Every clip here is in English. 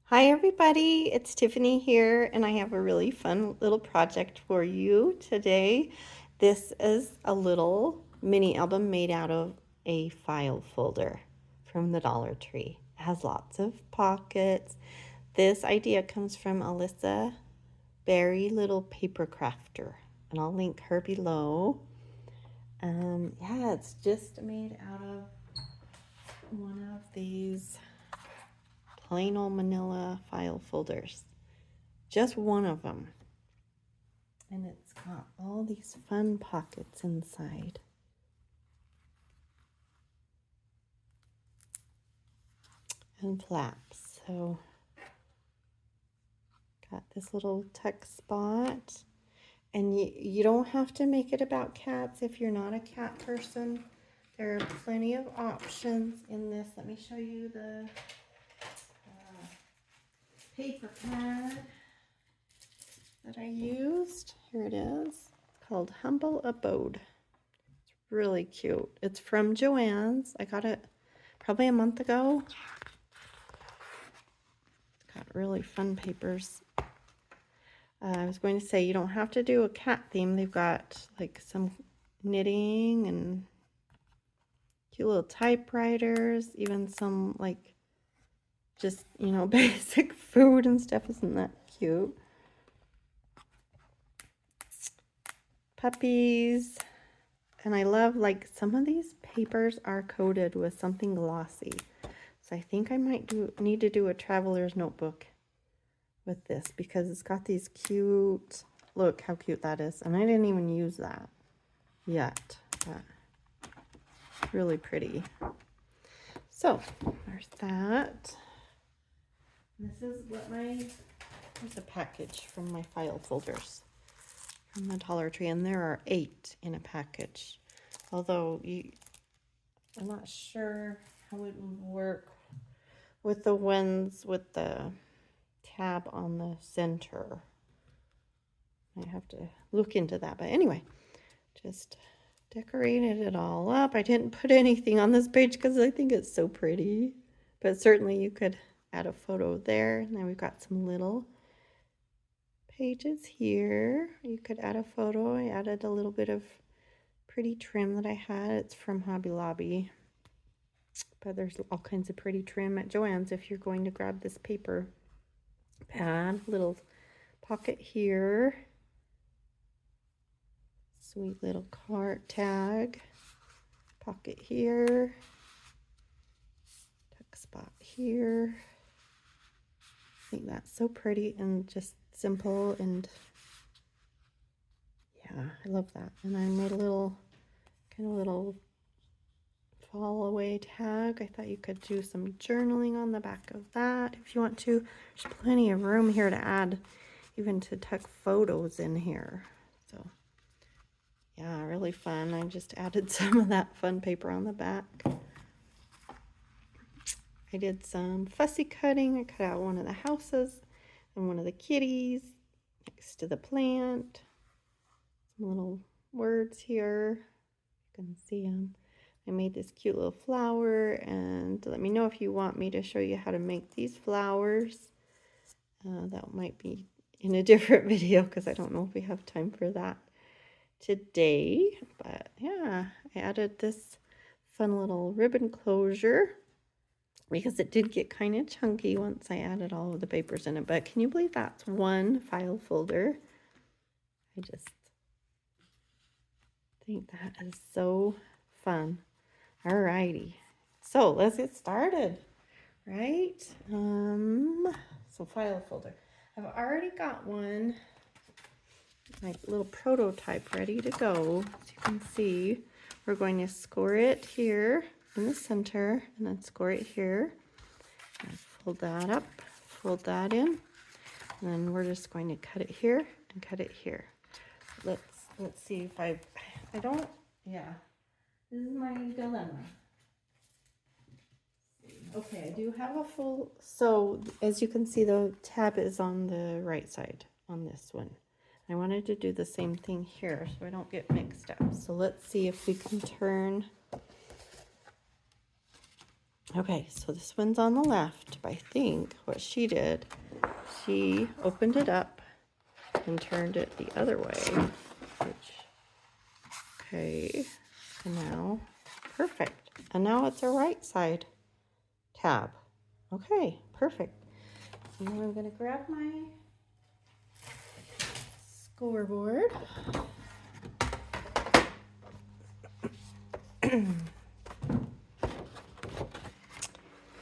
Hi everybody, it's Tiffany here and I have a really fun little project for you today. This is a little mini album made out of a file folder from the Dollar Tree. It has lots of pockets. This idea comes from Alyssa Berry Little Paper Crafter and I'll link her below. Yeah, it's just made out of one of these plain old manila file folders. Just one of them. And it's got all these fun pockets inside. And flaps. So, got this little tuck spot. And you don't have to make it about cats if you're not a cat person. There are plenty of options in this. Let me show you the paper pad that I used. Here it is. It's called Humble Abode. It's really cute. It's from Joann's. I got it probably a month ago. It's got really fun papers. I was going to say you don't have to do a cat theme. They've got like some knitting and cute little typewriters, even some like just, basic food and stuff. Isn't that cute? Puppies. And I love like some of these papers are coated with something glossy. So I think I might need to do a traveler's notebook with this because it's got these cute, look how cute that is. And I didn't even use that yet. But really pretty. So there's that. This is here's a package from my file folders from the Dollar Tree, and there are 8 in a package. Although I'm not sure how it would work with the ones with the tab on the center. I have to look into that. But anyway, just decorated it all up. I didn't put anything on this page because I think it's so pretty. But certainly you could add a photo there. And then we've got some little pages here. You could add a photo. I added a little bit of pretty trim that I had. It's from Hobby Lobby. But there's all kinds of pretty trim at Joann's if you're going to grab this paper pad. Little pocket here. Sweet little card tag. Pocket here. Tuck spot here. I think that's so pretty and just simple, and yeah, I love that. And I made a little fall away tag. I thought you could do some journaling on the back of that if you want to. There's plenty of room here to add, even to tuck photos in here. So yeah, really fun. I just added some of that fun paper on the back. I did some fussy cutting. I cut out one of the houses and one of the kitties next to the plant. Some little words here. You can see them. I made this cute little flower, and let me know if you want me to show you how to make these flowers. That might be in a different video because I don't know if we have time for that today. But yeah, I added this fun little ribbon closure because it did get kind of chunky once I added all of the papers in it. But can you believe that's one file folder? I just think that is so fun. Alrighty, so let's get started, right? So file folder. I've already got one, my little prototype ready to go. As you can see, we're going to score it here in the center and then score it here. And fold that up, fold that in, and then we're just going to cut it here and cut it here. Let's see if I don't, yeah, this is my dilemma. Okay, I do have a full, so as you can see, the tab is on the right side on this one. I wanted to do the same thing here so I don't get mixed up. So let's see if we can turn Okay, so this one's on the left, but I think what she did, she opened it up and turned it the other way, which, okay, so now, perfect. And now it's a right side tab. Okay, perfect. And then I'm going to grab my scoreboard.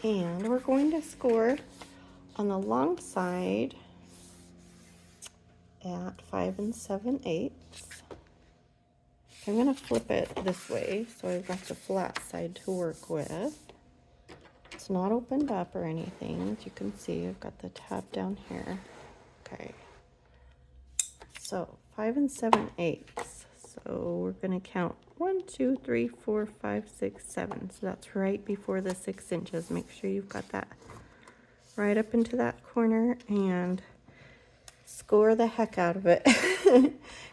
And we're going to score on the long side at 5 7/8. I'm going to flip it this way so I've got the flat side to work with. It's not opened up or anything. As you can see, I've got the tab down here. Okay. So 5 7/8. So we're going to count 1, 2, 3, 4, 5, 6, 7. So that's right before the 6 inches. Make sure you've got that right up into that corner and score the heck out of it.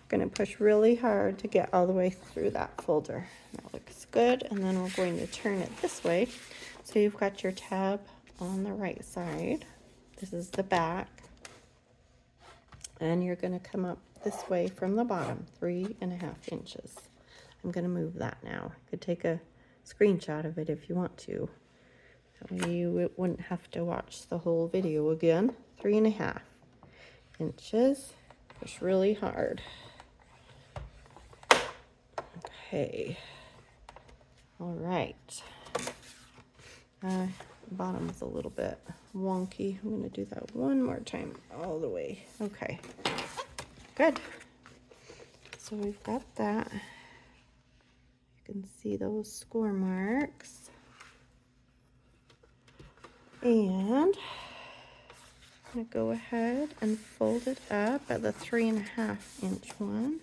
Going to push really hard to get all the way through that folder. That looks good. And then we're going to turn it this way. So you've got your tab on the right side. This is the back. And you're going to come up this way from the bottom, 3.5 inches. I'm going to move that now. You could take a screenshot of it if you want to. That way you wouldn't have to watch the whole video again. 3.5 inches. Push really hard. Okay. All right. Bottom's a little bit wonky. I'm going to do that one more time all the way. Okay. Good. So we've got that. You can see those score marks. And I'm going to go ahead and fold it up at the 3.5 inch one.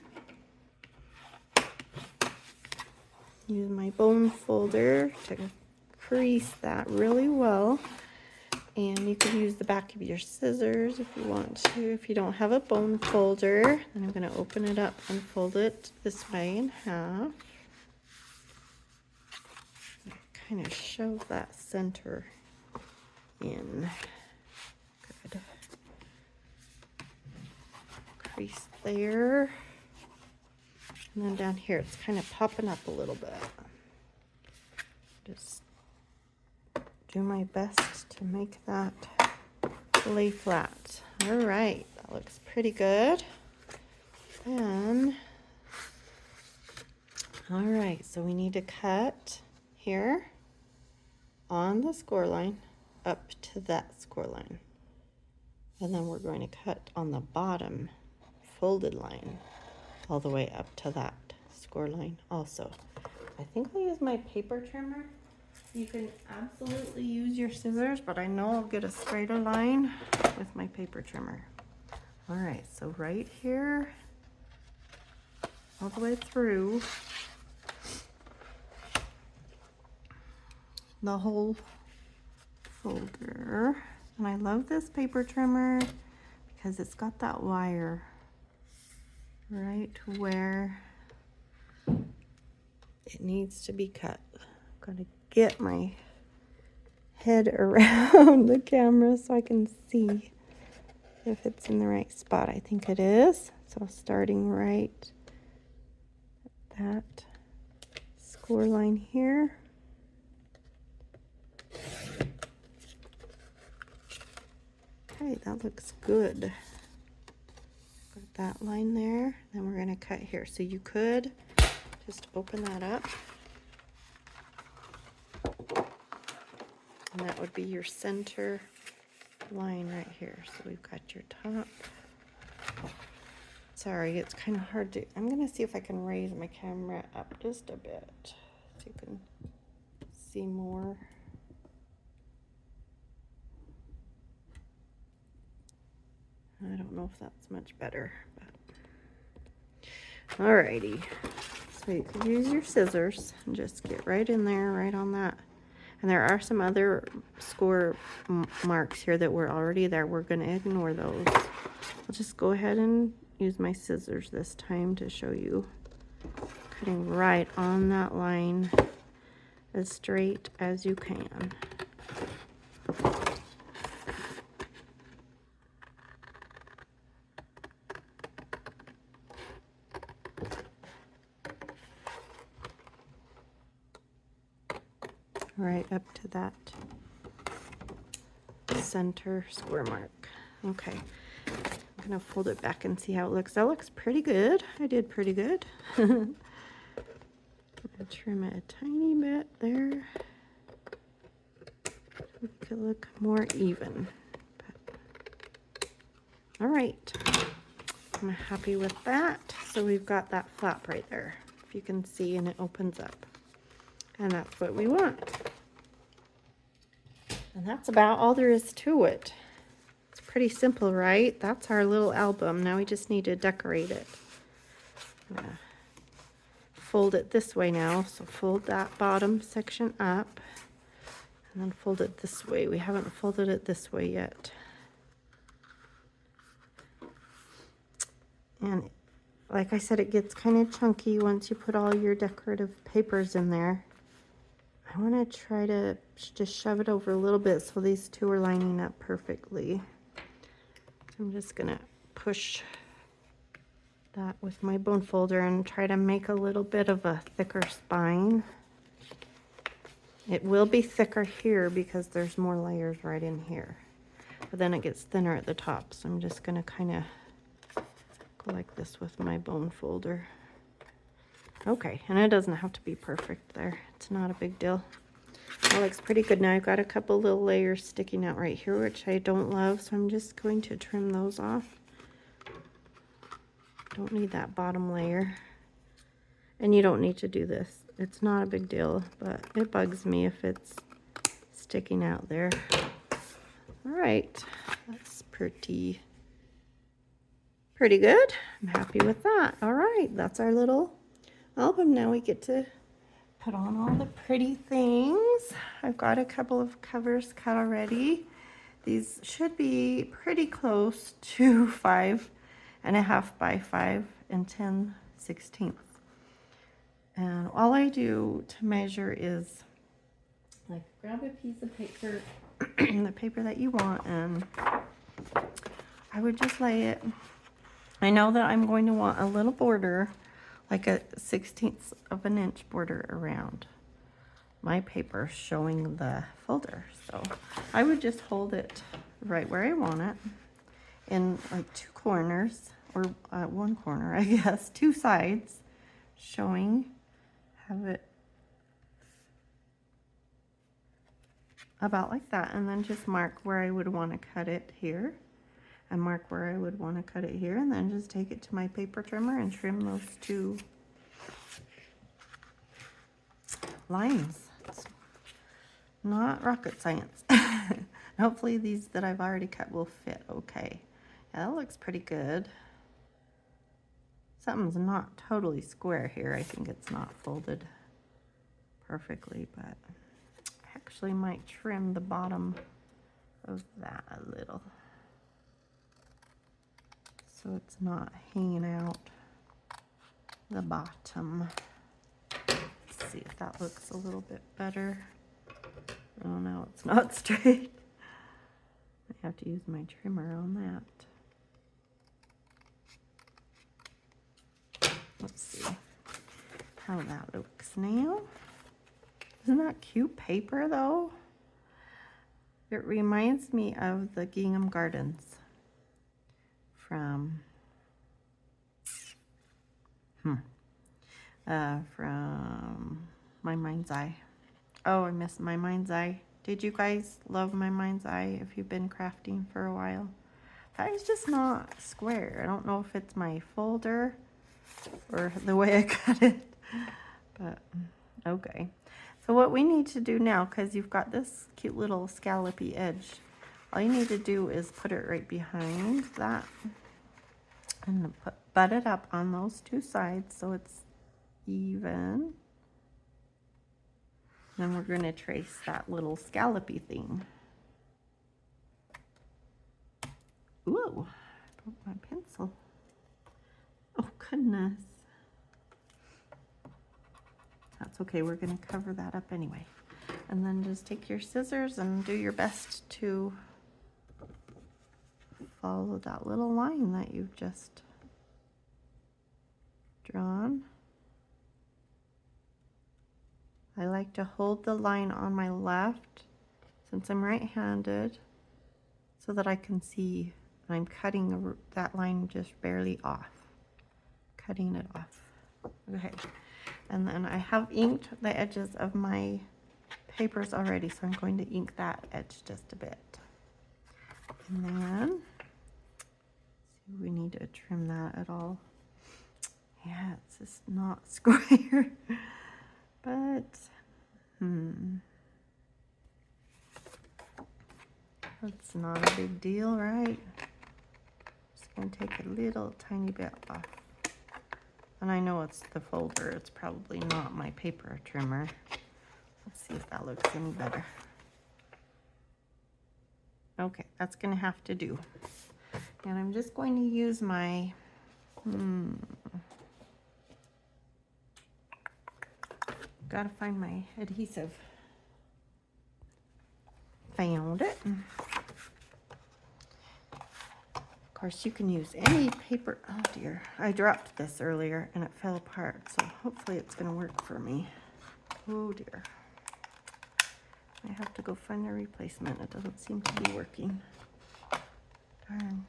Use my bone folder to crease that really well. And you could use the back of your scissors if you want to. If you don't have a bone folder, then I'm going to open it up and fold it this way in half. Kind of shove that center in. Good. Crease there. And then down here, it's kind of popping up a little bit. Just do my best to make that lay flat. All right, that looks pretty good. Then, all right, so we need to cut here on the score line up to that score line. And then we're going to cut on the bottom folded line all the way up to that score line also. I think I'll use my paper trimmer. You can absolutely use your scissors, but I know I'll get a straighter line with my paper trimmer. All right, so right here, all the way through the whole folder. And I love this paper trimmer because it's got that wire right where it needs to be cut. I'm gonna get my head around the camera so I can see if it's in the right spot. I think it is. So starting right at that score line here. Okay, that looks good. Got that line there. Then we're going to cut here. So you could just open that up. And that would be your center line right here. So we've got your top. Sorry, it's kind of hard to... I'm going to see if I can raise my camera up just a bit so you can see more. I don't know if that's much better, but alrighty. So you could use your scissors and just get right in there, right on that. And there are some other score marks here that were already there. We're going to ignore those. I'll just go ahead and use my scissors this time to show you. Cutting right on that line as straight as you can. Right up to that center square mark. Okay, I'm gonna fold it back and see how it looks. That looks pretty good. I did pretty good. I'm gonna trim it a tiny bit there. Make it look more even. But, all right, I'm happy with that. So we've got that flap right there, if you can see, and it opens up. And that's what we want. And that's about all there is to it. It's pretty simple, right? That's our little album. Now we just need to decorate it. I'm gonna fold it this way now. So fold that bottom section up and then fold it this way. We haven't folded it this way yet. And like I said, it gets kind of chunky once you put all your decorative papers in there. I want to try to just shove it over a little bit so these two are lining up perfectly. So I'm just going to push that with my bone folder and try to make a little bit of a thicker spine. It will be thicker here because there's more layers right in here. But then it gets thinner at the top. So I'm just going to kind of go like this with my bone folder. Okay, and it doesn't have to be perfect there. It's not a big deal. That looks pretty good. Now I've got a couple little layers sticking out right here, which I don't love, so I'm just going to trim those off. Don't need that bottom layer. And you don't need to do this. It's not a big deal, but it bugs me if it's sticking out there. All right, that's pretty good. I'm happy with that. All right, that's our little album. Now we get to put on all the pretty things. I've got a couple of covers cut already. These should be pretty close to 5.5 by 5 10/16. And all I do to measure is like grab a piece of paper, the paper that you want, and I would just lay it. I know that I'm going to want a little border, like a 1/16 of an inch border around my paper showing the folder. So I would just hold it right where I want it in like two corners, or one corner, I guess, two sides showing, have it about like that, and then just mark where I would want to cut it here. And mark where I would want to cut it here, and then just take it to my paper trimmer and trim those two lines. It's not rocket science. Hopefully these that I've already cut will fit okay. Yeah, that looks pretty good. Something's not totally square here. I think it's not folded perfectly, but I actually might trim the bottom of that a little, so it's not hanging out the bottom. Let's see if that looks a little bit better. Oh no, it's not straight. I have to use my trimmer on that. Let's see how that looks now. Isn't that cute paper though? It reminds me of the Gingham Gardens from My Mind's Eye. Oh, I miss My Mind's Eye. Did you guys love My Mind's Eye if you've been crafting for a while? That is just not square. I don't know if it's my folder or the way I cut it, but okay. So what we need to do now, because you've got this cute little scallopy edge, all you need to do is put it right behind that and butt it up on those two sides so it's even. Then we're going to trace that little scallopy thing. Ooh, I broke my pencil. Oh goodness. that's okay. We're going to cover that up anyway. And then just take your scissors and do your best to follow that little line that you've just drawn. I like to hold the line on my left since I'm right-handed so that I can see I'm cutting that line just barely off. Cutting it off. Okay. And then I have inked the edges of my papers already, so I'm going to ink that edge just a bit. And then, see if we need to trim that at all. Yeah, it's just not square. But, that's not a big deal, right? Just gonna take a little tiny bit off. And I know it's the folder, it's probably not my paper trimmer. Let's see if that looks any better. Okay, that's gonna have to do. And I'm just going to use my, gotta find my adhesive. Found it. Of course, you can use any paper. Oh dear, I dropped this earlier and it fell apart, so hopefully it's gonna work for me. Oh dear. I have to go find a replacement. It doesn't seem to be working. Darn.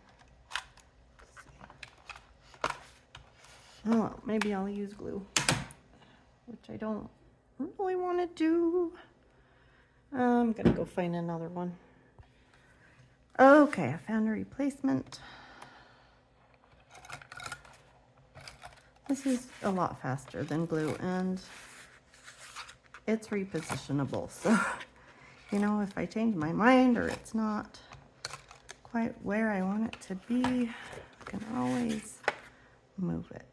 Oh well, maybe I'll use glue, which I don't really want to do. I'm gonna go find another one. Okay, I found a replacement. This is a lot faster than glue and it's repositionable. So, you know, if I change my mind or it's not quite where I want it to be, I can always move it.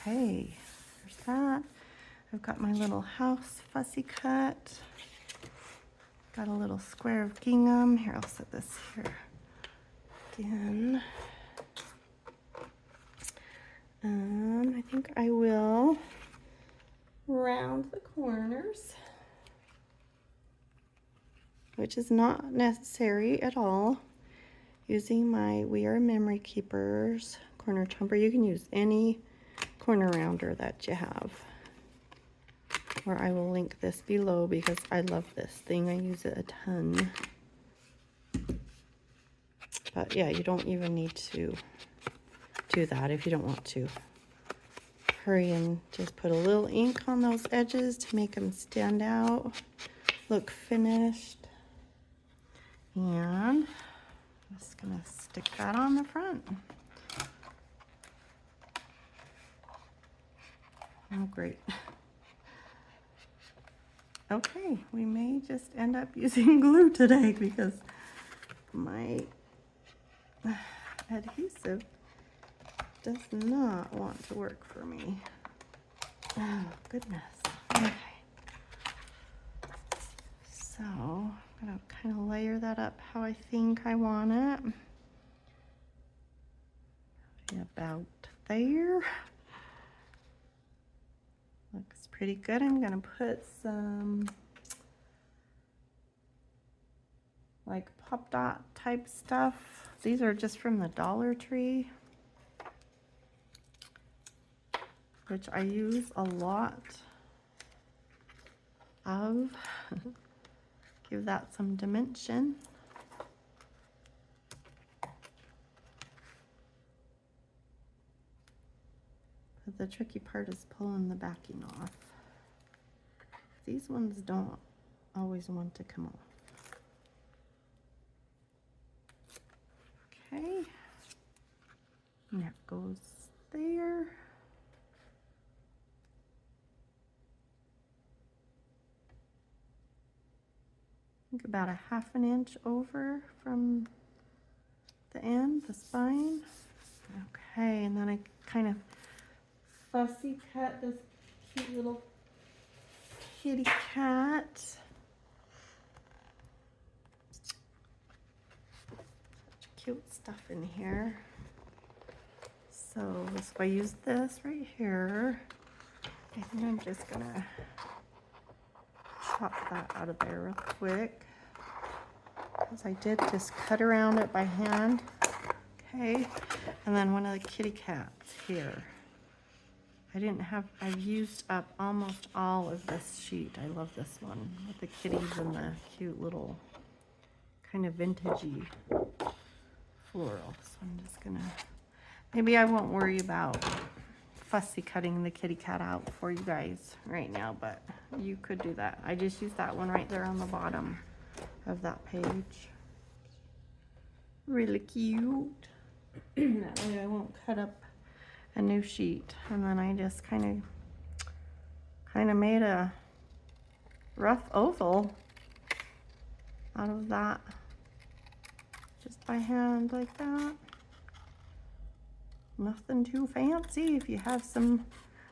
Okay, there's that. I've got my little house fussy cut. Got a little square of gingham. Here, I'll set this here again. I think I will round the corners, which is not necessary at all. Using my We Are Memory Keepers corner chomper. You can use any corner rounder that you have. Or I will link this below because I love this thing. I use it a ton. But yeah, you don't even need to do that if you don't want to. Hurry and just put a little ink on those edges to make them stand out, look finished. And I'm just gonna stick that on the front. Oh, great. Okay, we may just end up using glue today because my adhesive does not want to work for me. Oh, goodness. Okay. So, I'm going to kind of layer that up how I think I want it. About there. Looks pretty good. I'm going to put some like pop dot type stuff. These are just from the Dollar Tree, which I use a lot of. Give that some dimension. But the tricky part is pulling the backing off. These ones don't always want to come off. Okay. And that goes there. I think about a ½ inch over from the end, the spine. Okay, and then I kind of fussy cut this cute little kitty cat. cute stuff in here. So if I use this right here, I think I'm just gonna chop that out of there real quick. Because I did just cut around it by hand. Okay, and then one of the kitty cats here. I've used up almost all of this sheet. I love this one with the kitties and the cute little kind of vintagey floral. So I'm just gonna, maybe I won't worry about fussy cutting the kitty cat out for you guys right now, but you could do that. I just used that one right there on the bottom of that page. Really cute. That way I won't cut up a new sheet. And then I just kind of made a rough oval out of that, just by hand like that. Nothing too fancy. If you have some,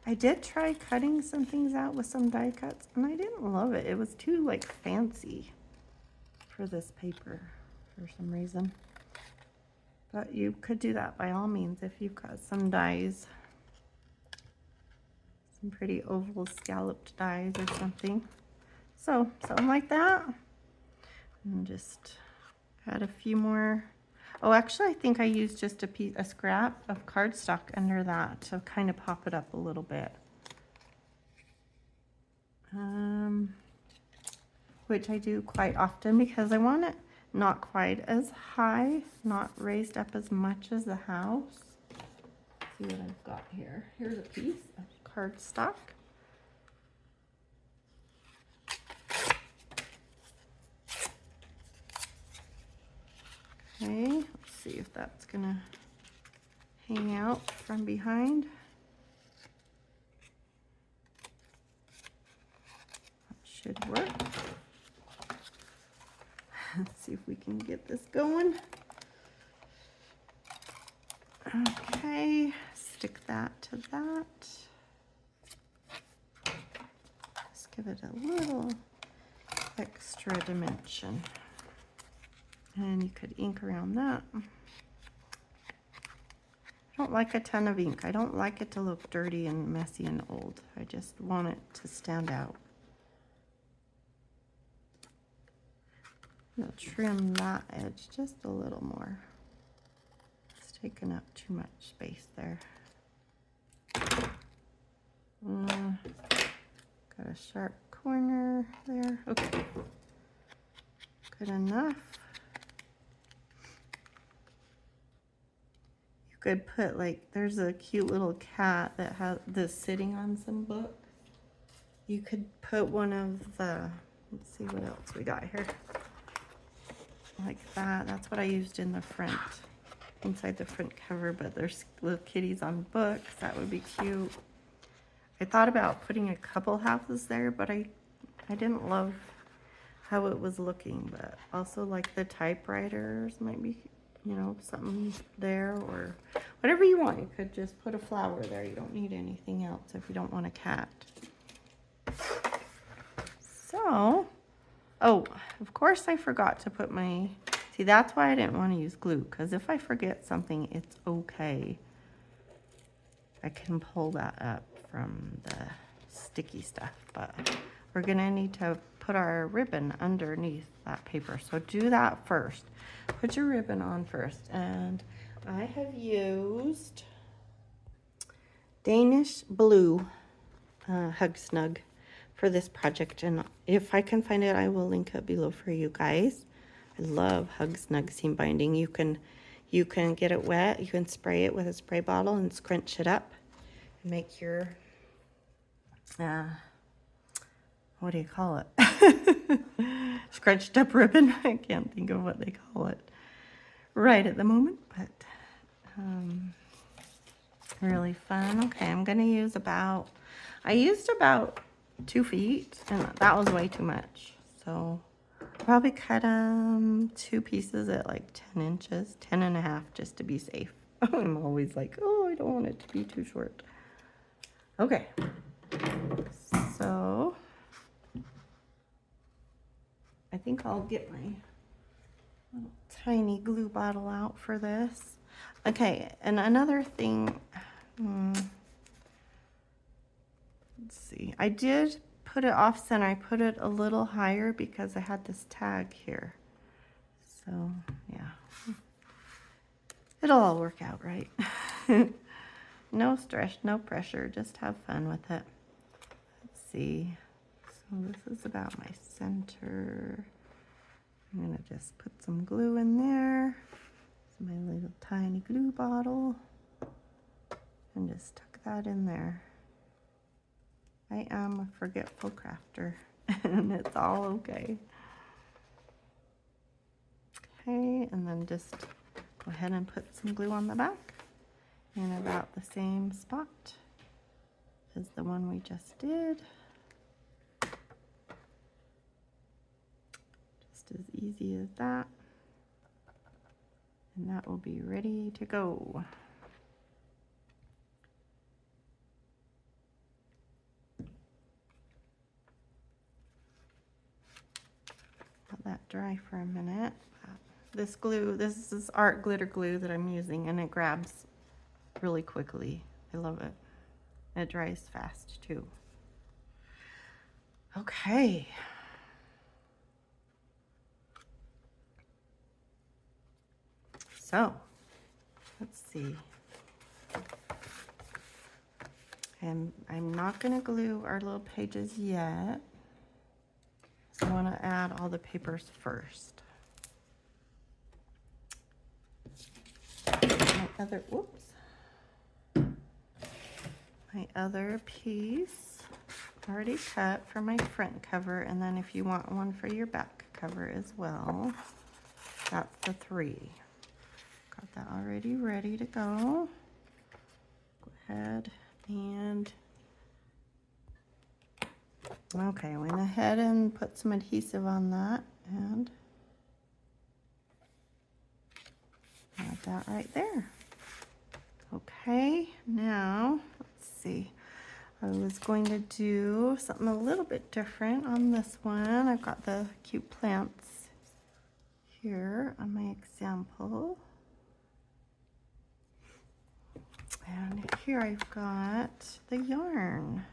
I did try cutting some things out with some die cuts and I didn't love it. It was too like fancy for this paper for some reason. But you could do that by all means if you've got some dies, some pretty oval scalloped dies or something. So something like that. And just add a few more. Oh, actually, I think I used just a scrap of cardstock under that to kind of pop it up a little bit. Which I do quite often because I want it not quite as high, not raised up as much as the house. Let's see what I've got here. Here's a piece of cardstock. Okay, let's see if that's gonna hang out from behind. That should work. Let's see if we can get this going. Okay, stick that to that. Just give it a little extra dimension. And you could ink around that. I don't like a ton of ink. I don't like it to look dirty and messy and old. I just want it to stand out. I'll trim that edge just a little more. It's taking up too much space there. Got a sharp corner there. Okay, good enough. You could put like, there's a cute little cat that has this sitting on some books. You could put one of the, let's see what else we got here. Like that. That's what I used in the front, inside the front cover, but there's little kitties on books. That would be cute. I thought about putting a couple houses there, but I didn't love how it was looking, but also like the typewriters might be, you know, something there, or whatever you want. You could just put a flower there. You don't need anything else if you don't want a cat. So, oh, of course I forgot to put my, see, that's why I didn't want to use glue, because if I forget something, it's okay. I can pull that up from the sticky stuff, but we're gonna need to put our ribbon underneath that paper. So do that first. Put your ribbon on first. And I have used Danish Blue Hug Snug for this project, and if I can find it, I will link it below for you guys. I love Hug Snug seam binding. You can get it wet, you can spray it with a spray bottle and scrunch it up and make your what do you call it? Scrunched up ribbon. I can't think of what they call it right at the moment, but really fun. Okay, I'm gonna use about, I used about 2 feet, and that was way too much. So I'll probably cut 2 pieces at like 10 inches, 10 and a half, just to be safe. I'm always like, oh, I don't want it to be too short. Okay, so I think I'll get my little tiny glue bottle out for this. Okay, and another thing, let's see, I did put it off center. I put it a little higher because I had this tag here. So yeah, it'll all work out right. No stress, no pressure, just have fun with it. Let's see, so this is about my center. I'm gonna just put some glue in there. It's my little tiny glue bottle. And just tuck that in there. I am a forgetful crafter, and it's all okay. Okay, and then just go ahead and put some glue on the back in about the same spot as the one we just did. Just as easy as that. And that will be ready to go. Let that dry for a minute. This glue, this is art glitter glue that I'm using, and it grabs really quickly. I love it. It dries fast too. Okay. So, let's see. And I'm not going to glue our little pages yet. So I want to add all the papers first. My other piece already cut for my front cover, and then if you want one for your back cover as well, that's the 3. Got that already ready to go. Go ahead and okay, I went ahead and put some adhesive on that and add that right there. Okay, now let's see. I was going to do something a little bit different on this one. I've got the cute plants here on my example. And here I've got the yarn.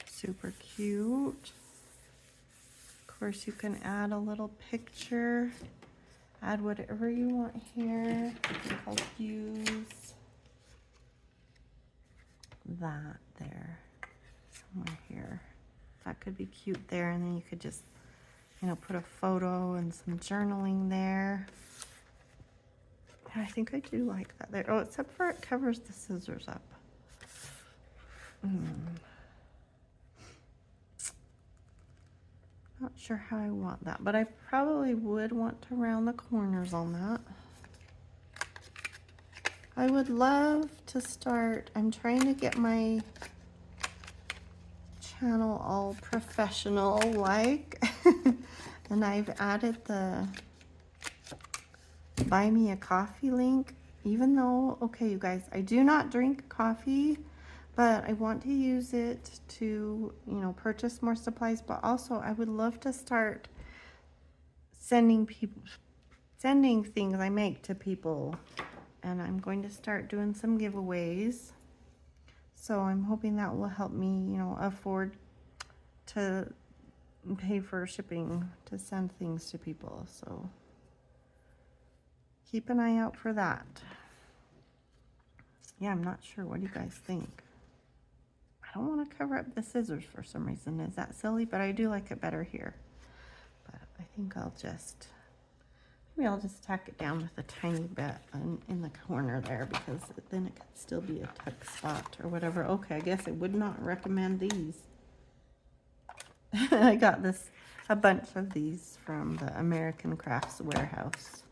Super cute. Of course, you can add a little picture. Add whatever you want here. I think I'll use that there, somewhere here. That could be cute there, and then you could just, you know, put a photo and some journaling there. And I think I do like that there. Oh, except for it covers the scissors up. Not sure how I want that, but I probably would want to round the corners on that. I would love to start, I'm trying to get my channel all professional like, and I've added the buy me a coffee link, even though, okay, you guys, I do not drink coffee, but I want to use it to, you know, purchase more supplies, but also I would love to start sending things I make to people, and I'm going to start doing some giveaways. So I'm hoping that will help me, you know, afford to pay for shipping to send things to people. So keep an eye out for that. Yeah, I'm not sure. What do you guys think? I don't want to cover up the scissors for some reason. Is that silly? But I do like it better here. But I think I'll just, maybe I'll just tack it down with a tiny bit in the corner there, because then it could still be a tuck spot or whatever. Okay, I guess I would not recommend these. I got a bunch of these from the American Crafts Warehouse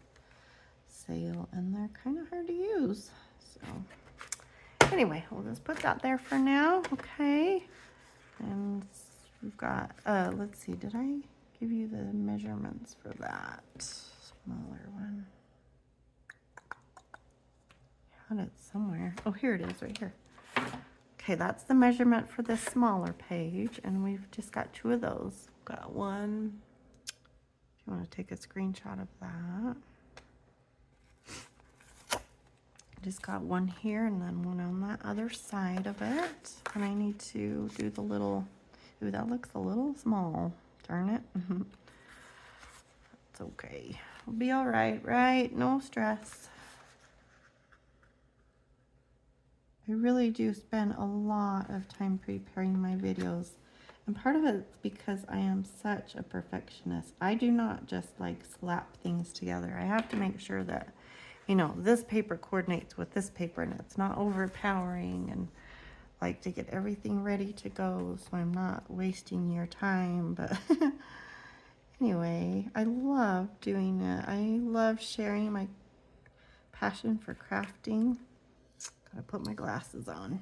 sale, and they're kind of hard to use. So anyway, we'll just put that there for now. Okay, and we've got let's see, did I give you the measurements for that smaller one? I had it somewhere. Oh, here it is, right here. Okay, that's the measurement for this smaller page, and we've just got 2 of those. Got one, if you want to take a screenshot of that. Just got one here and then one on that other side of it. And I need to do the little, ooh, that looks a little small. Darn it. It's okay. We'll be all right, right? No stress. I really do spend a lot of time preparing my videos. And part of it's because I am such a perfectionist. I do not just like slap things together. I have to make sure that, you know, this paper coordinates with this paper and it's not overpowering, and like to get everything ready to go so I'm not wasting your time. But anyway, I love doing it. I love sharing my passion for crafting. Gotta put my glasses on.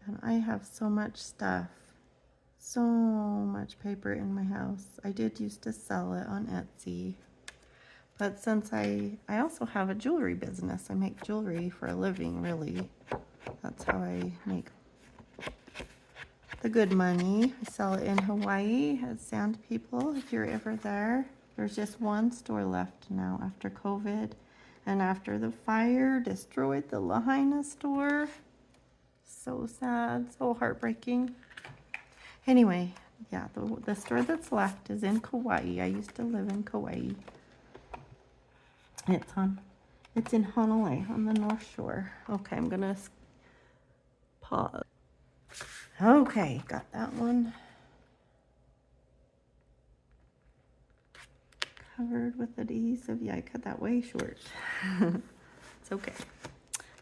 And I have so much stuff, so much paper in my house. I did used to sell it on Etsy, but since I also have a jewelry business, I make jewelry for a living, really. That's how I make the good money. I sell it in Hawaii at Sand People, if you're ever there. There's just one store left now after COVID. And after the fire destroyed the Lahaina store. So sad, so heartbreaking. Anyway, yeah, the store that's left is in Kauai. I used to live in Kauai. It's in Honolulu on the North Shore. Okay, I'm gonna pause. Okay, got that one covered with adhesive. Yeah, I cut that way short. It's okay.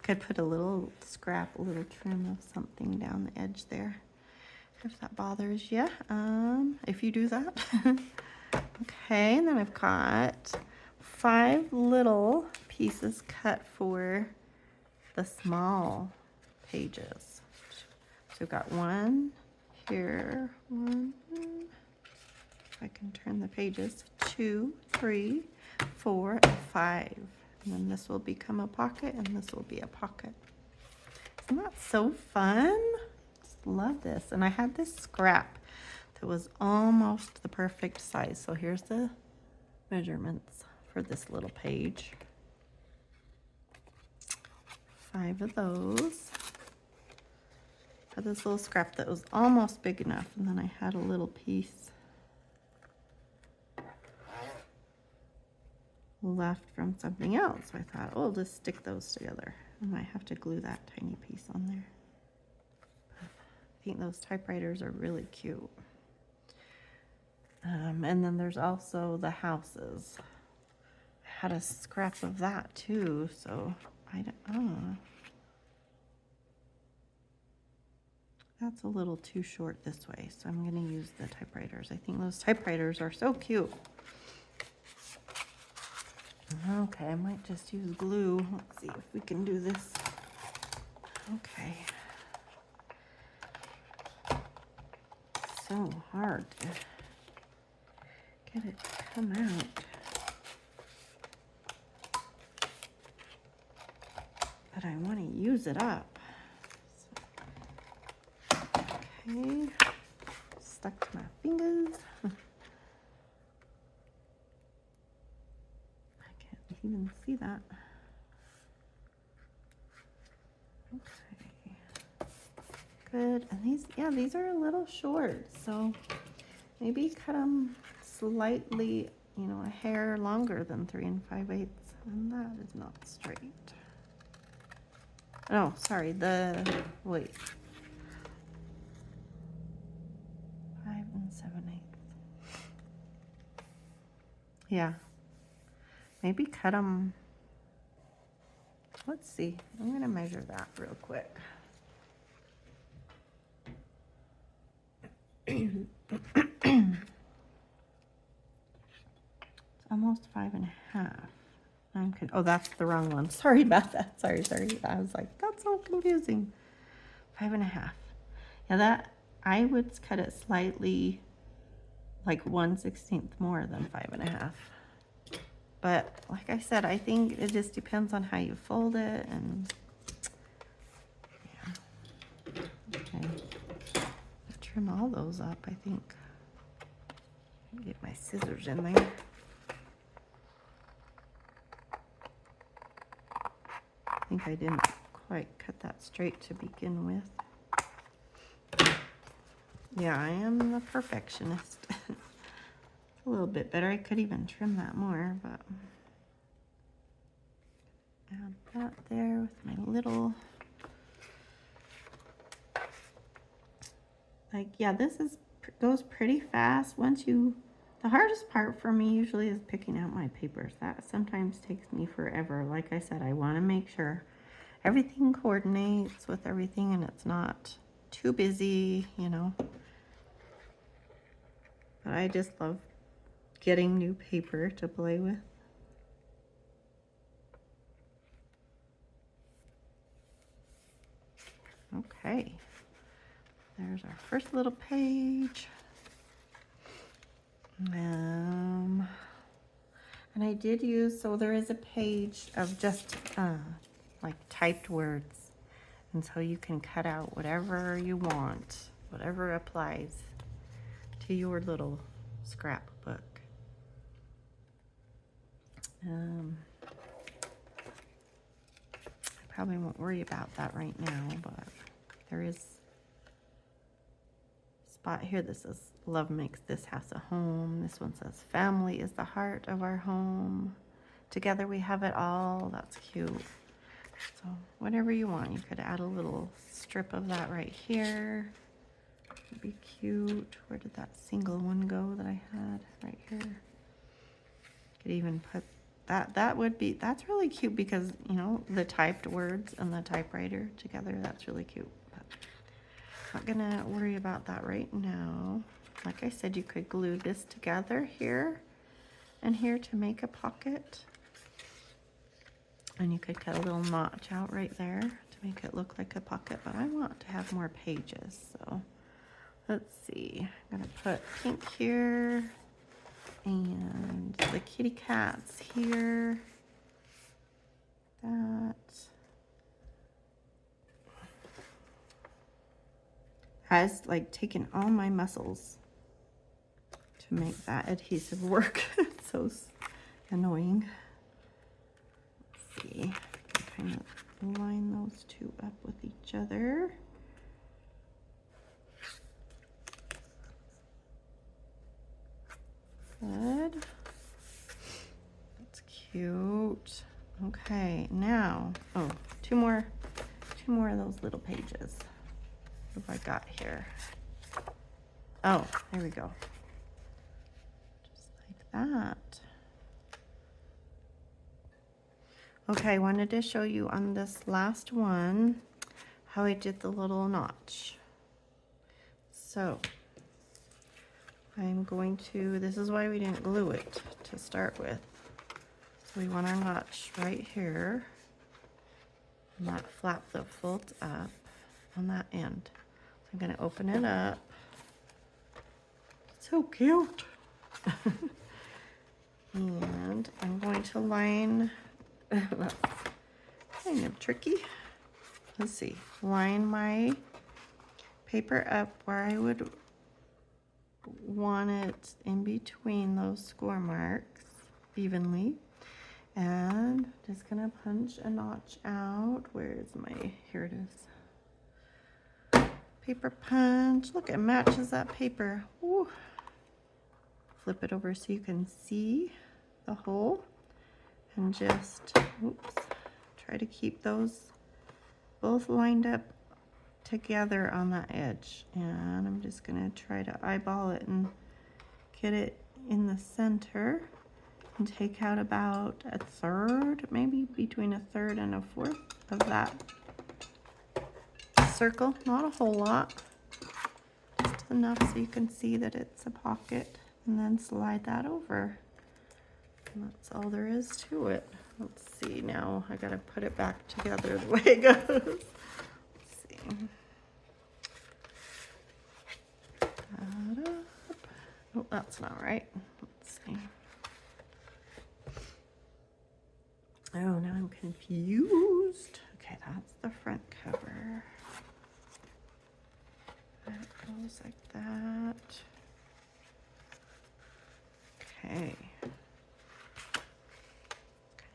Could put a little scrap, a little trim of something down the edge there, if that bothers you. If you do that. Okay, and then I've got 5 little pieces cut for the small pages. So we've got one here, one, if I can turn the pages, 2, 3, 4, and 5. And then this will become a pocket, and this will be a pocket. Isn't that so fun? Just love this. And I had this scrap that was almost the perfect size. So here's the measurements for this little page. 5 of those. Had this little scrap that was almost big enough, and then I had a little piece left from something else. So I thought, oh, I'll just stick those together. I might have to glue that tiny piece on there. I think those typewriters are really cute. And then there's also the houses. I had a scrap of that too, so I don't, that's a little too short this way, so I'm going to use the typewriters. I think those typewriters are so cute. Okay, I might just use glue. Let's see if we can do this. Okay. So hard to get it to come out. But I want to use it up. Okay. Stuck to my fingers. Even see that. Okay, good. And these are a little short, so maybe cut them slightly, you know, a hair longer than 3 5/8, and that is not straight. Oh, sorry, wait, 5 7/8. Yeah. Maybe cut them, let's see, I'm going to measure that real quick. It's almost 5 1/2. Oh, that's the wrong one. Sorry about that. Sorry. I was like, that's so confusing. 5 1/2. Yeah, that, I would cut it slightly, like 1/16 more than 5 1/2. But like I said, I think it just depends on how you fold it, and yeah. trim all those up, I think. Get my scissors in there. I think I didn't quite cut that straight to begin with. Yeah, I am a perfectionist. A little bit better. I could even trim that more, but add that there with my little, like, yeah, this goes pretty fast. The hardest part for me usually is picking out my papers. That sometimes takes me forever. Like I said, I want to make sure everything coordinates with everything and it's not too busy, you know. But I just love getting new paper to play with. Okay, there's our first little page. And I did use, so there is a page of just like typed words. And so you can cut out whatever you want, whatever applies to your little scrapbook. I probably won't worry about that right now, but there is a spot here that says love makes this house a home. This one says family is the heart of our home. Together we have it all. That's cute. So whatever you want, you could add a little strip of that right here. It'd be cute. Where did that single one go that I had? Right here. Could even put that. That's really cute because, you know, the typed words and the typewriter together, that's really cute. But not gonna worry about that right now. Like I said, you could glue this together here and here to make a pocket. And you could cut a little notch out right there to make it look like a pocket, but I want to have more pages, so let's see. I'm gonna put pink here and the kitty cats here. That has like taken all my muscles to make that adhesive work. It's so annoying. Let's see, kind of line those two up with each other. Good. That's cute. Okay, now, oh, two more of those little pages. What have I got here? Oh, there we go. Just like that. Okay, I wanted to show you on this last one how I did the little notch. So I'm going to, this is why we didn't glue it to start with. So we want our notch right here. And that flap that folds up on that end. So I'm going to open it up. It's so cute. And I'm going to line, that's kind of tricky. Let's see, line my paper up where I would want it in between those score marks evenly. And just gonna punch a notch out. Where's my, here it is. Paper punch, look, it matches that paper. Ooh. Flip it over so you can see the hole. And just, oops, try to keep those both lined up together on that edge. And I'm just gonna try to eyeball it and get it in the center and take out about a third, maybe between a third and a fourth of that circle. Not a whole lot, just enough so you can see that it's a pocket, and then slide that over. And that's all there is to it. Let's see, now I gotta put it back together the way it goes. Let's see. Oh, that's not right. Let's see. Oh, now I'm confused. Okay, that's the front cover. That Just like that. Okay. Kind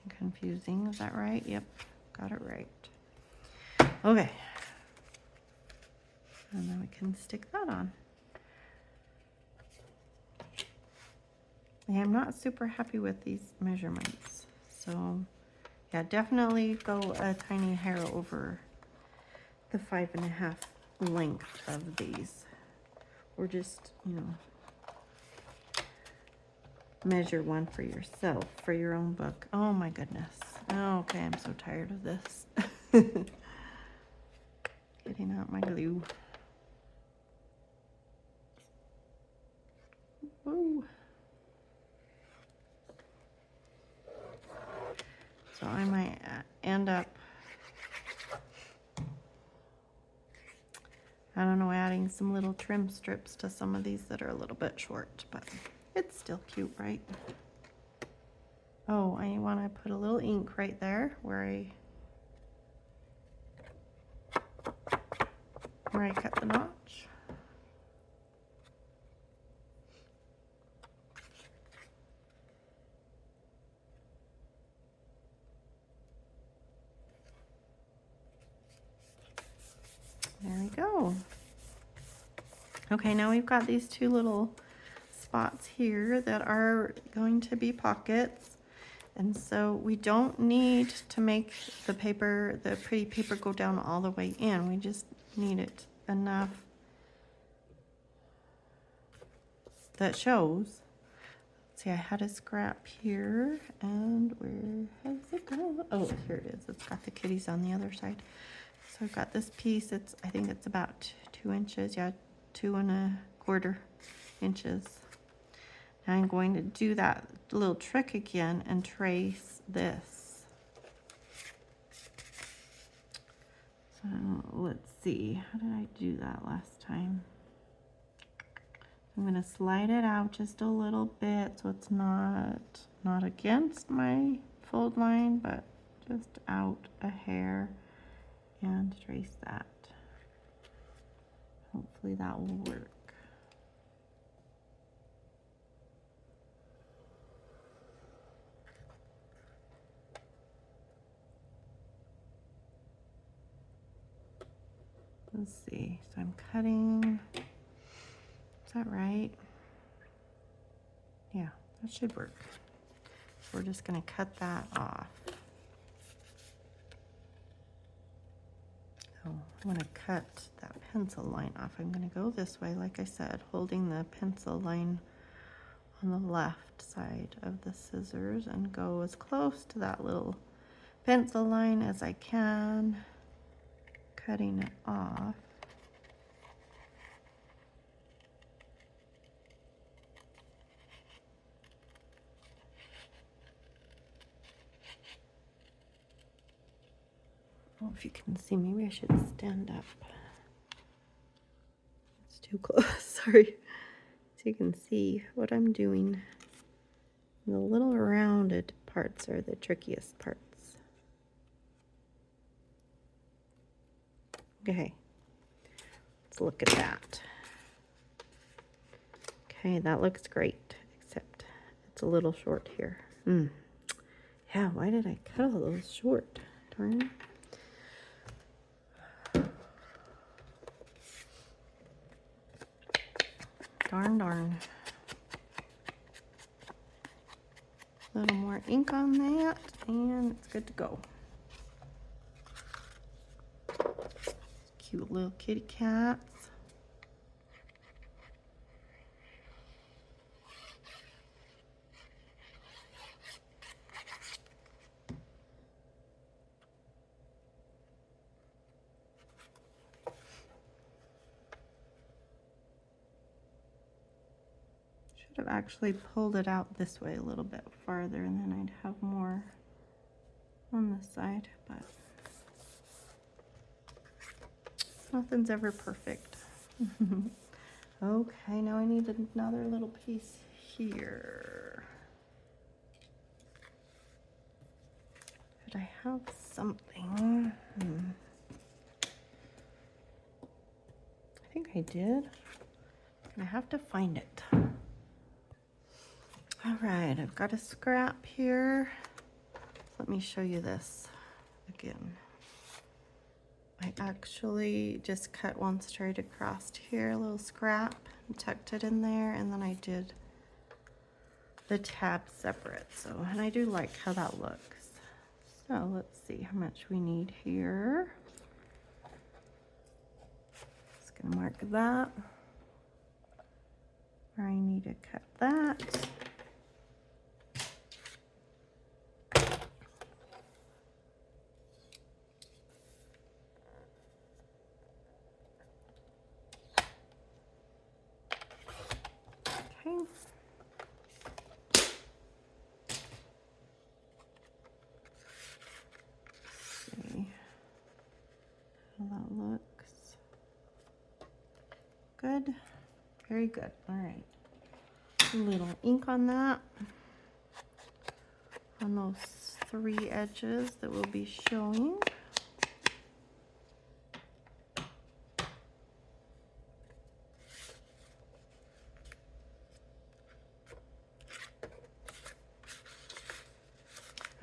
of confusing, is that right? Yep, got it right. Okay. And then we can stick that on. I'm not super happy with these measurements. So yeah, definitely go a tiny hair over the 5.5 length of these. Or just, you know, measure one for yourself, for your own book. Oh my goodness. Oh, okay, I'm so tired of this. Getting out my glue. Ooh. So I might end up, I don't know, adding some little trim strips to some of these that are a little bit short, but it's still cute, right? Oh, I want to put a little ink right there where I cut the notch. There we go. Okay, now we've got these two little spots here that are going to be pockets. And so we don't need to make the paper, the pretty paper, go down all the way in. We just need it enough that shows. See, I had a scrap here, and where has it gone? Oh, here it is. It's got the kitties on the other side. So I've got this piece. I think it's about 2 inches. Yeah, 2¼ inches. Now I'm going to do that little trick again and trace this. So let's see. How did I do that last time? I'm going to slide it out just a little bit so it's not against my fold line, but just out a hair, and trace that. Hopefully that will work. Let's see. So I'm cutting. Is that right? Yeah, that should work. We're just going to cut that off. Oh, I'm going to cut that pencil line off. I'm going to go this way, like I said, holding the pencil line on the left side of the scissors, and go as close to that little pencil line as I can, cutting it off. I don't know if you can see. Maybe I should stand up. It's too close. Sorry. So you can see what I'm doing. The little rounded parts are the trickiest parts. Okay. Let's look at that. Okay, that looks great, except it's a little short here. Yeah, why did I cut all those short? Darn. Darn. A little more ink on that, and it's good to go. Cute little kitty cats. Should have actually pulled it out this way a little bit farther, and then I'd have more on this side, but nothing's ever perfect. Okay, now I need another little piece here. Did I have something? I think I did. I have to find it. All right, I've got a scrap here. Let me show you this again. I actually just cut one straight across here, a little scrap, and tucked it in there, and then I did the tab separate. So, and I do like how that looks. So let's see how much we need here. Just gonna mark that where I need to cut that. Okay. See how that looks. Good. Very good. All right. A little ink on that. On those 3 edges that we'll be showing.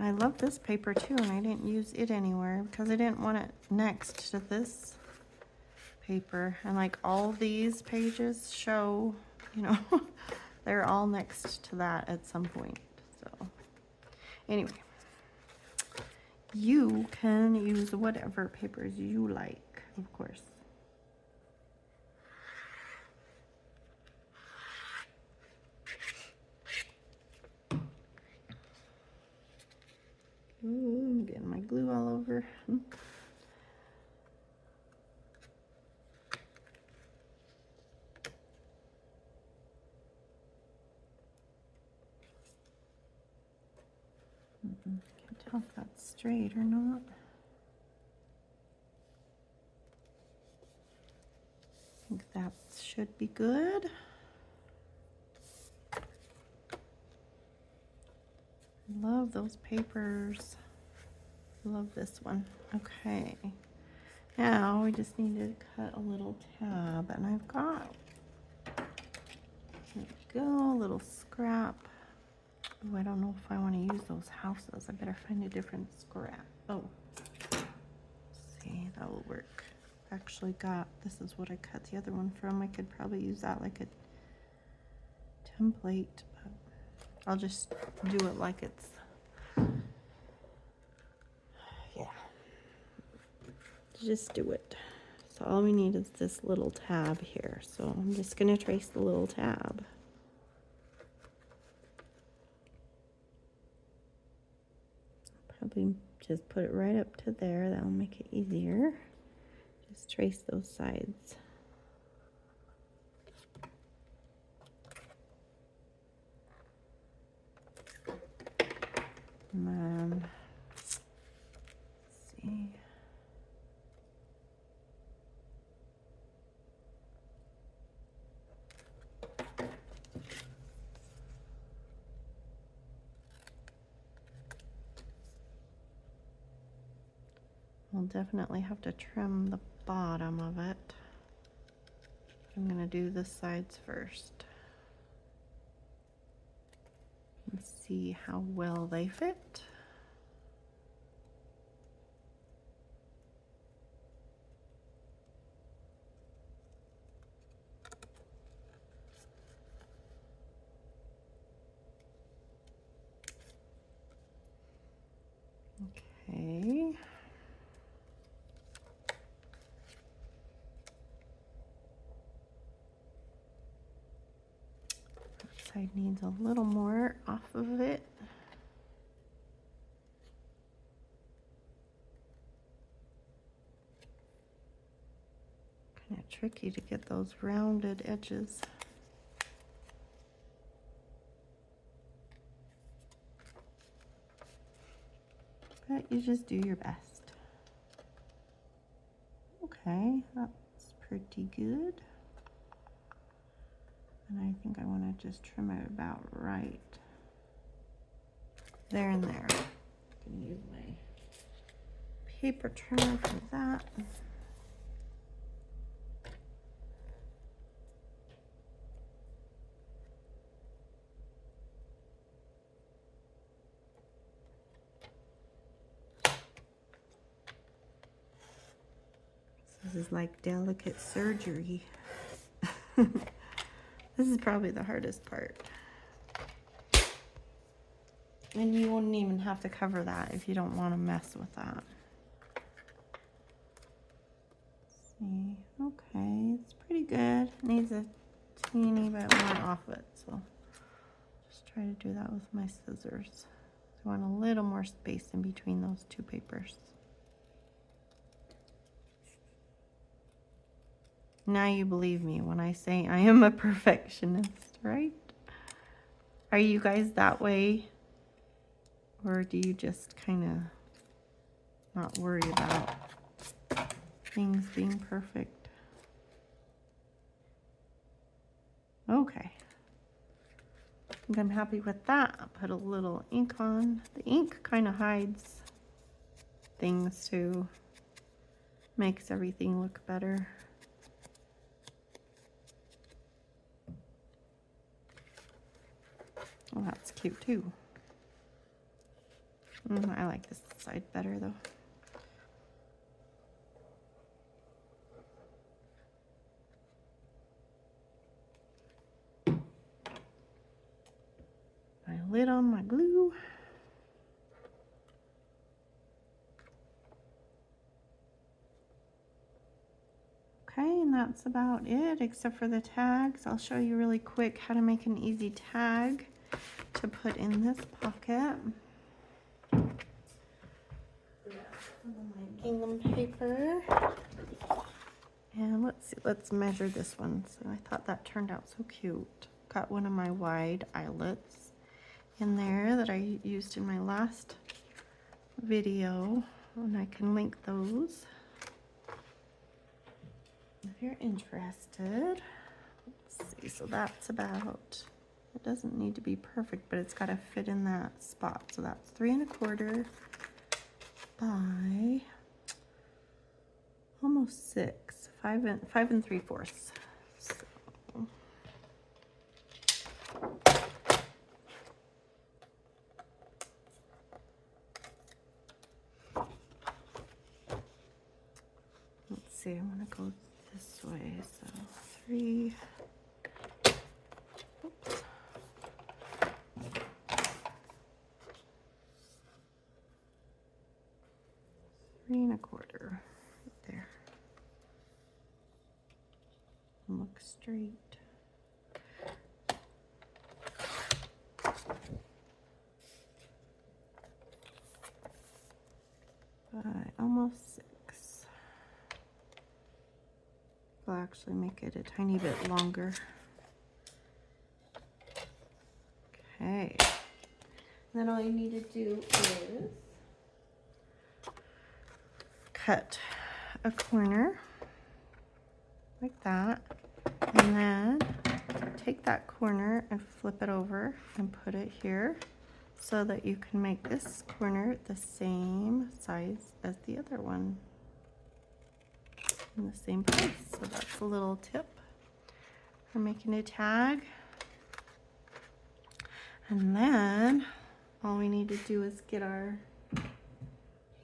I love this paper too, and I didn't use it anywhere because I didn't want it next to this paper. And like all these pages show, you know, they're all next to that at some point. So anyway, you can use whatever papers you like, of course. Ooh, I'm getting my glue all over. Can't tell if that's straight or not. I think that should be good. Love those papers. Love this one. Okay. Now we just need to cut a little tab, and I've got, here we go, a little scrap. Oh, I don't know if I want to use those houses. I better find a different scrap. Oh, let's see, that will work. Actually got, this is what I cut the other one from. I could probably use that like a template, but I'll just do it like it's, yeah, just do it. So all we need is this little tab here. So I'm just gonna trace the little tab. Probably just put it right up to there. That'll make it easier. Just trace those sides. And then, let's see. We'll definitely have to trim the bottom of it. I'm going to do the sides first and see how well they fit. Okay. That side needs a little more off of it. Kind of tricky to get those rounded edges. But you just do your best. Okay, that's pretty good. And I think I want to just trim it about right there and there. I'm going to use my paper trimmer for that. is like delicate surgery. This is probably the hardest part. And you wouldn't even have to cover that if you don't want to mess with that. See, okay, it's pretty good. It needs a teeny bit more off it, so just try to do that with my scissors. I want a little more space in between those two papers. Now you believe me when I say I am a perfectionist, right? Are you guys that way? Or do you just kind of not worry about things being perfect? Okay. I think I'm happy with that. I'll put a little ink on. The ink kind of hides things too. Makes everything look better. Well, that's cute too. I like this side better though. My lid on my glue. Okay, and that's about it except for the tags. I'll show you really quick how to make an easy tag to put in this pocket. My gingham paper. And let's see, let's measure this one. So I thought that turned out so cute. Got one of my wide eyelets in there that I used in my last video, and I can link those if you're interested. Let's see, so that's about, it doesn't need to be perfect, but it's got to fit in that spot. So that's 3 1/4 by almost 6, 5 3/4. So let's see, I want to go this way. So 3. Oops. 3 1/4 right there. Look straight. By almost 6. I'll actually make it a tiny bit longer. Okay. And then all you need to do is cut a corner like that, and then take that corner and flip it over and put it here so that you can make this corner the same size as the other one in the same place. So that's a little tip for making a tag. And then all we need to do is get our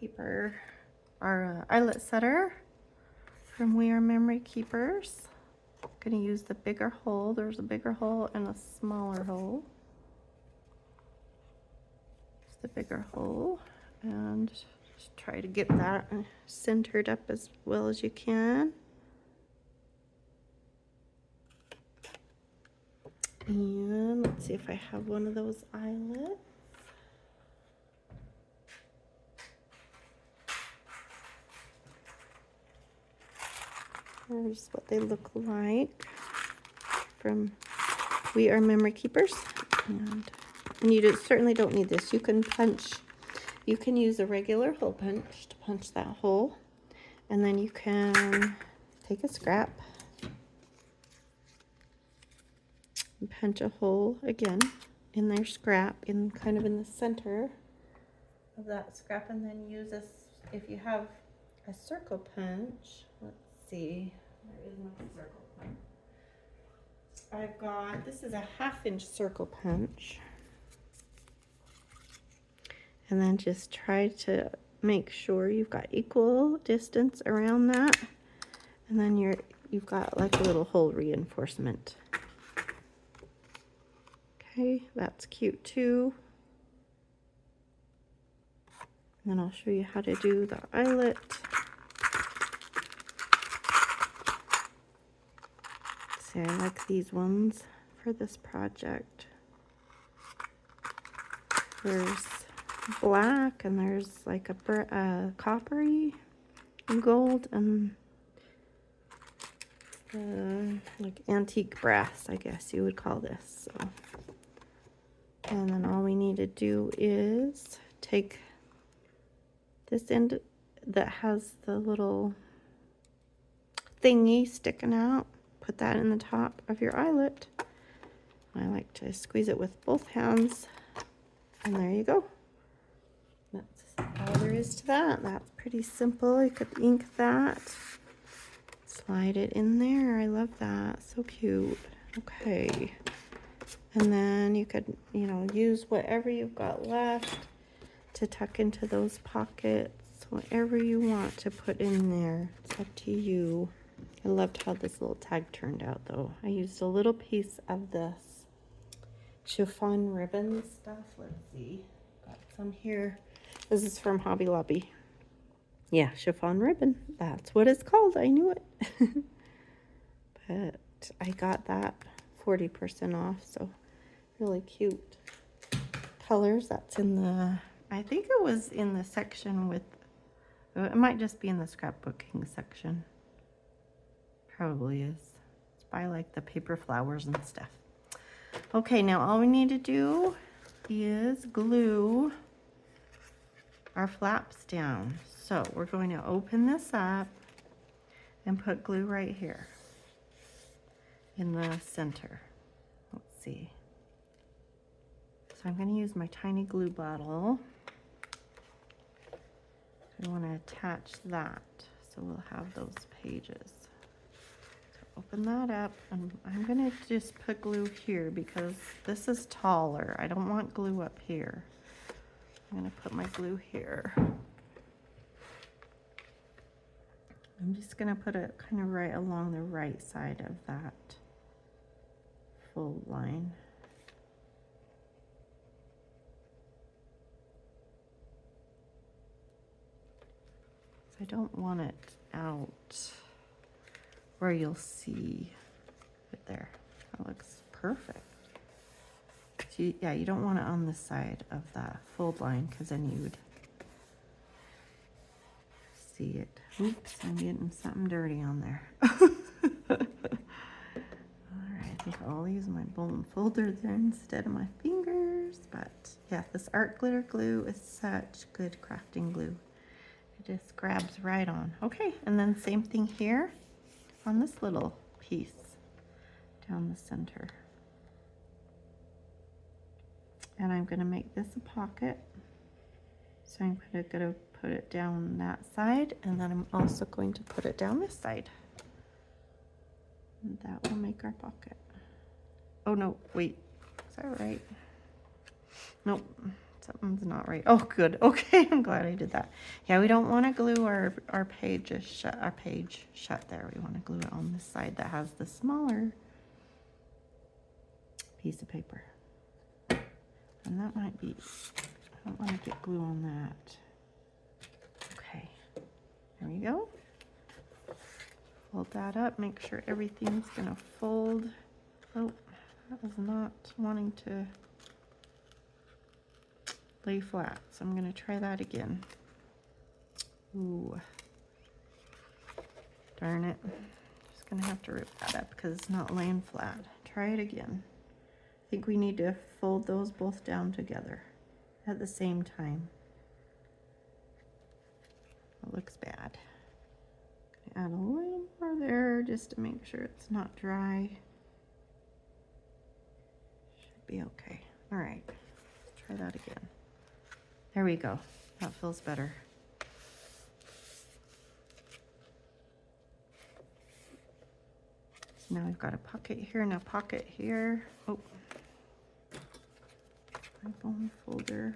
paper, our eyelet setter from We Are Memory Keepers. I'm going to use the bigger hole. There's a bigger hole and a smaller hole. It's the bigger hole, and just try to get that centered up as well as you can. And let's see if I have one of those eyelets. Here's what they look like from We Are Memory Keepers. And you certainly don't need this. You can punch, you can use a regular hole punch to punch that hole. And then you can take a scrap and punch a hole again in their scrap, in kind of in the center of that scrap, and then use this, if you have a circle punch. Let's see, where is my circle punch? I've got, this is a 1/2-inch circle punch, and then just try to make sure you've got equal distance around that, And then you've got like a little hole reinforcement. Okay, that's cute too. And then I'll show you how to do the eyelet. See, I like these ones for this project. There's black and there's like a coppery gold and like antique brass, I guess you would call this. So, and then all we need to do is take this end that has the little thingy sticking out, put that in the top of your eyelet. I like to squeeze it with both hands, and there you go. That's all there is to that. That's pretty simple. You could ink that. Slide it in there. I love that. So cute. Okay. And then you could, you know, use whatever you've got left to tuck into those pockets. Whatever you want to put in there. It's up to you. I loved how this little tag turned out though. I used a little piece of this chiffon ribbon stuff. Let's see. Got some here. This is from Hobby Lobby. Yeah, chiffon ribbon. That's what it's called. I knew it. But I got that 40% off, so really cute colors. That's in the, I think it was in the section with, it might just be in the scrapbooking section. Probably is. It's by like the paper flowers and stuff. Okay, now all we need to do is glue our flaps down. So we're going to open this up and put glue right here in the center. Let's see. So I'm going to use my tiny glue bottle. I want to attach that so we'll have those pages. So open that up, and I'm going to just put glue here because this is taller. I don't want glue up here. I'm going to put my glue here. I'm just going to put it kind of right along the right side of that fold line. So I don't want it out where you'll see it there. That looks perfect. So yeah, you don't want it on the side of that fold line because then you would see it. Oops, I'm getting something dirty on there. All right, I think I'll use my bone folder there instead of my fingers. But yeah, this art glitter glue is such good crafting glue. It just grabs right on. Okay, and then same thing here on this little piece down the center. And I'm going to make this a pocket. So I'm going to put it down that side, and then I'm also going to put it down this side. And that will make our pocket. Oh no, wait, is that right? Nope, something's not right. Oh good, okay, I'm glad I did that. Yeah, we don't want to glue our pages shut, our page shut there. We want to glue it on this side that has the smaller piece of paper. And that might be, I don't want to get glue on that. Okay, there we go. Fold that up, make sure everything's gonna fold. Oh, that was not wanting to lay flat, so I'm gonna try that again. Ooh, darn it. Just gonna have to rip that up because it's not laying flat. Try it again. I think we need to fold those both down together at the same time. It looks bad. Add a little more there just to make sure it's not dry. Should be okay. All right, let's try that again. There we go. That feels better. So now we've got a pocket here and a pocket here. Oh, my bone folder.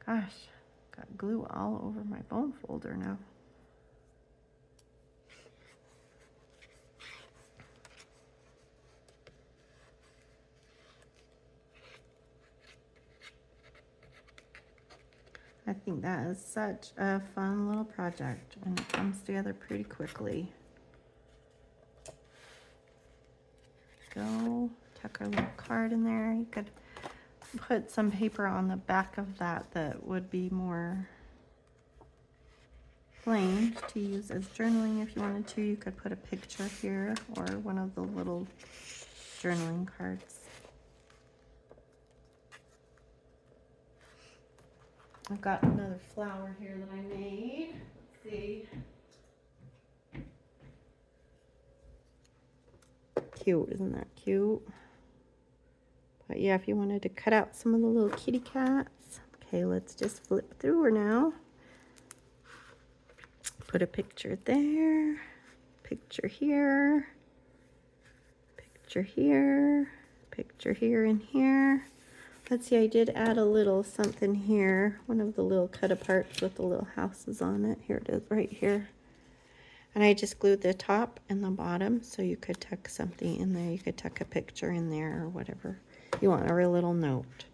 Gosh, got glue all over my bone folder now. I think that is such a fun little project and it comes together pretty quickly. Go, tuck our little card in there. You could put some paper on the back of that that would be more plain to use as journaling if you wanted to. You could put a picture here or one of the little journaling cards. I've got another flower here that I made. Let's see. Cute, isn't that cute? But yeah, if you wanted to cut out some of the little kitty cats. Okay, let's just flip through her now. Put a picture there, picture here, picture here, picture here and here. Let's see, I did add a little something here, one of the little cut aparts with the little houses on it. Here it is right here. And I just glued the top and the bottom so you could tuck something in there. You could tuck a picture in there or whatever you want, or a little note.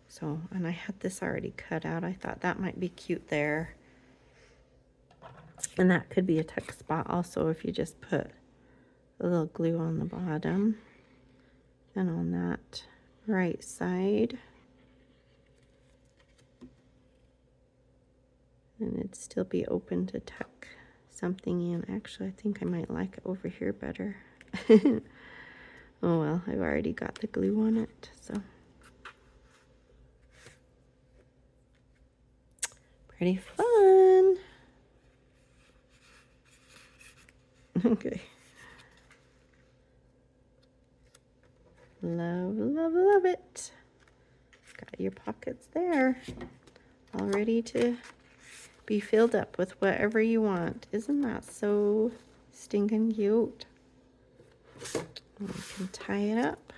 So, and I had this already cut out. I thought that might be cute there. And that could be a tuck spot also if you just put a little glue on the bottom and on that right side. And it'd still be open to tuck something in. Actually, I think I might like it over here better. Oh well, I've already got the glue on it, so. Pretty fun. Okay. Love, love, love it. Got your pockets there. All ready to be filled up with whatever you want. Isn't that so stinking cute? You can tie it up.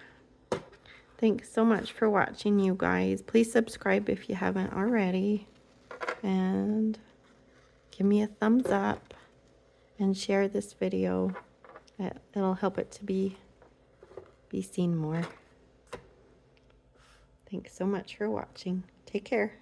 Thanks so much for watching, you guys. Please subscribe if you haven't already. And give me a thumbs up. And share this video. It'll help it to be seen more. Thanks so much for watching. Take care.